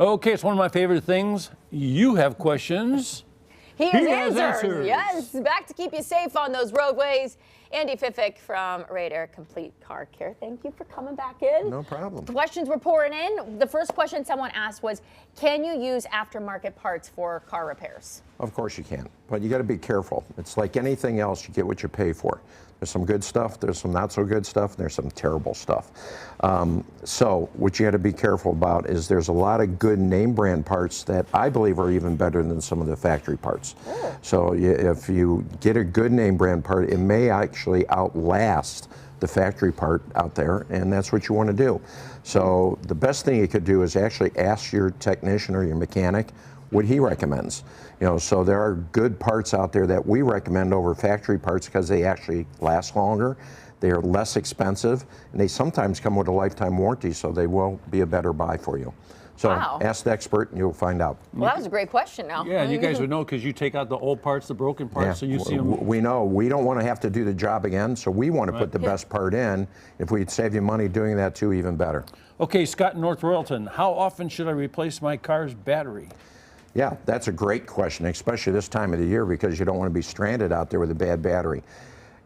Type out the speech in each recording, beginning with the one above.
Okay, it's one of my favorite things. You have questions. He has answers. Yes, back to keep you safe on those roadways. Andy Fiffick from Radar Complete Car Care. Thank you for coming back in. No problem. The questions were pouring in. The first question someone asked was, can you use aftermarket parts for car repairs? Of course you can, but you got to be careful. It's like anything else, you get what you pay for. There's some good stuff, there's some not so good stuff, and there's some terrible stuff. So what you got to be careful about is there's a lot of good name brand parts that I believe are even better than some of the factory parts. Oh. So if you get a good name brand part, it may actually outlast the factory part out there, and that's what you want to do. So the best thing you could do is actually ask your technician or your mechanic what he recommends. You know, so there are good parts out there that we recommend over factory parts because they actually last longer, they are less expensive, and they sometimes come with a lifetime warranty, so they will be a better buy for you. So ask the expert and you'll find out. Well, that was a great question now. Yeah, you guys would know because you take out the old parts, the broken parts, so you see them. We know. We don't want to have to do the job again, so we want to put the best part in. If we'd save you money doing that too, even better. Okay, Scott in North Royalton, how often should I replace my car's battery? Yeah, that's a great question, especially this time of the year because you don't want to be stranded out there with a bad battery.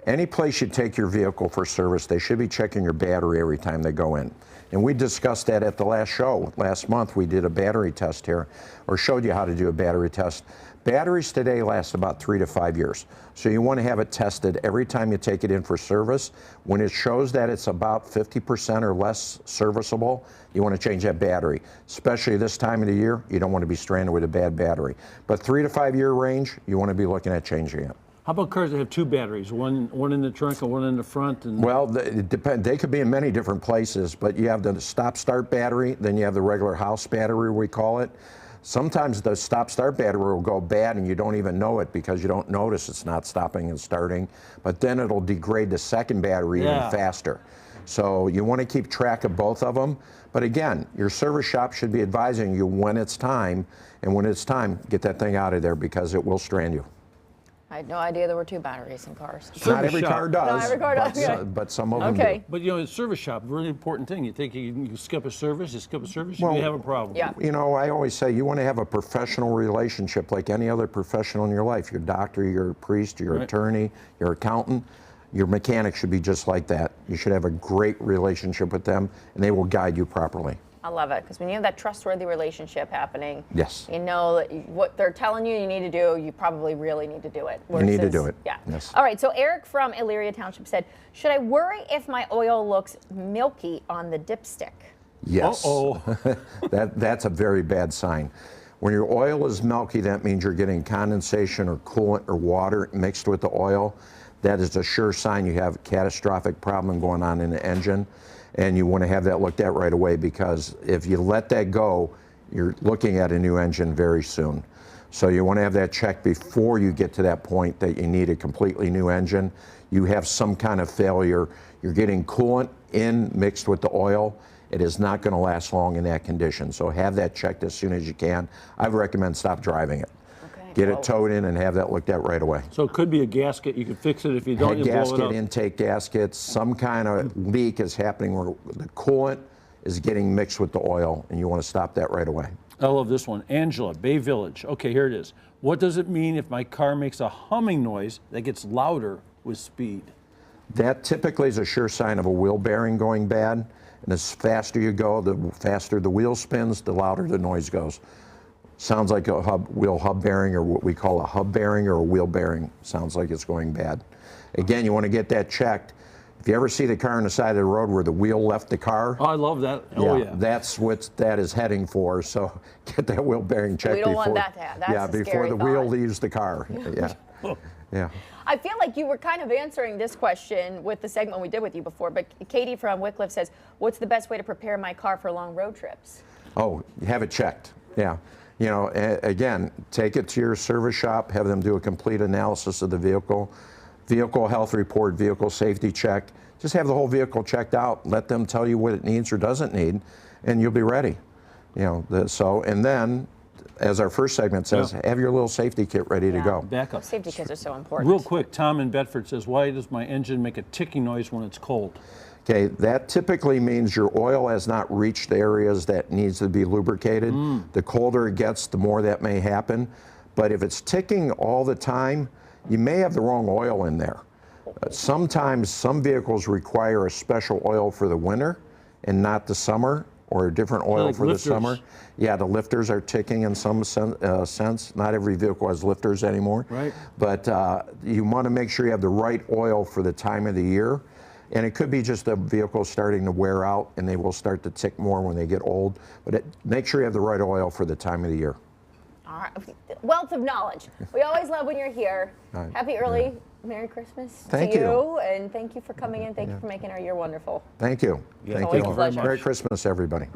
Any place you take your vehicle for service, they should be checking your battery every time they go in. And we discussed that at the last show. Last month we did a battery test here, or showed you how to do a battery test. Batteries today last about 3 to 5 years. So you want to have it tested every time you take it in for service. When it shows that it's about 50% or less serviceable, you want to change that battery. Especially this time of the year, you don't want to be stranded with a bad battery. But 3 to 5 year range, you want to be looking at changing it. How about cars that have two batteries, one in the trunk and one in the front? And well, it depends. They could be in many different places, but you have the stop-start battery, then you have the regular house battery, we call it. Sometimes the stop-start battery will go bad and you don't even know it because you don't notice it's not stopping and starting, but then it'll degrade the second battery even faster. So you want to keep track of both of them. But again, your service shop should be advising you when it's time, and when it's time, get that thing out of there because it will strand you. I had no idea there were two batteries in cars. Not every car does. Not every car does. But some of them do. But you know, a service shop, really important thing. You think you skip a service, you may have a problem. Yeah. You know, I always say you want to have a professional relationship like any other professional in your life. Your doctor, your priest, your attorney, your accountant. Your mechanic should be just like that. You should have a great relationship with them, and they will guide you properly. I love it, because when you have that trustworthy relationship happening, yes, you know that what they're telling you you need to do, you probably really need to do it. You need to do it. Yeah. Yes. All right, so Eric from Elyria Township said, should I worry if my oil looks milky on the dipstick? Yes. Uh-oh. That's a very bad sign. When your oil is milky, that means you're getting condensation or coolant or water mixed with the oil. That is a sure sign you have a catastrophic problem going on in the engine. And you want to have that looked at right away, because if you let that go, you're looking at a new engine very soon. So you want to have that checked before you get to that point that you need a completely new engine. You have some kind of failure. You're getting coolant in mixed with the oil. It is not going to last long in that condition. So have that checked as soon as you can. I would recommend stop driving it. Get it towed in and have that looked at right away. So it could be a gasket. You could fix it if you don't. Head gasket, intake gaskets, some kind of leak is happening where the coolant is getting mixed with the oil, and you want to stop that right away. I love this one. Angela, Bay Village. Okay, here it is. What does it mean if my car makes a humming noise that gets louder with speed? That typically is a sure sign of a wheel bearing going bad. And as faster you go, the faster the wheel spins, the louder the noise goes. Sounds like a wheel hub bearing, or what we call a hub bearing or a wheel bearing. Sounds like it's going bad. Again, you want to get that checked. If you ever see the car on the side of the road where the wheel left the car. Oh, I love that. Oh, yeah. That's what that is heading for. So get that wheel bearing checked before. We don't want that to happen. That's before the wheel thought. Leaves the car. Yeah. Yeah. I feel like you were kind of answering this question with the segment we did with you before, but Katie from Wycliffe says, what's the best way to prepare my car for long road trips? Oh, have it checked. Yeah. You know, again, take it to your service shop, have them do a complete analysis of the vehicle, vehicle health report, vehicle safety check. Just have the whole vehicle checked out. Let them tell you what it needs or doesn't need, and you'll be ready. You know, and then, as our first segment says, have your little safety kit ready to go. Back up. Safety kits are so important. Real quick, Tom in Bedford says, why does my engine make a ticking noise when it's cold? Okay, that typically means your oil has not reached the areas that needs to be lubricated. The colder it gets, the more that may happen. But if it's ticking all the time, you may have the wrong oil in there. Sometimes some vehicles require a special oil for the winter and not the summer, or a different oil like for lifters. the summer. Yeah, the lifters are ticking in some sense. Not every vehicle has lifters anymore. Right. But you want to make sure you have the right oil for the time of the year. And it could be just the vehicle starting to wear out, and they will start to tick more when they get old. But make sure you have the right oil for the time of the year. All right. Wealth of knowledge. We always love when you're here. Right. Happy early Merry Christmas Thank to you. you. And thank you for coming in. Thank you for making our year wonderful. Thank you. Thank always you. a pleasure. Merry Christmas, everybody.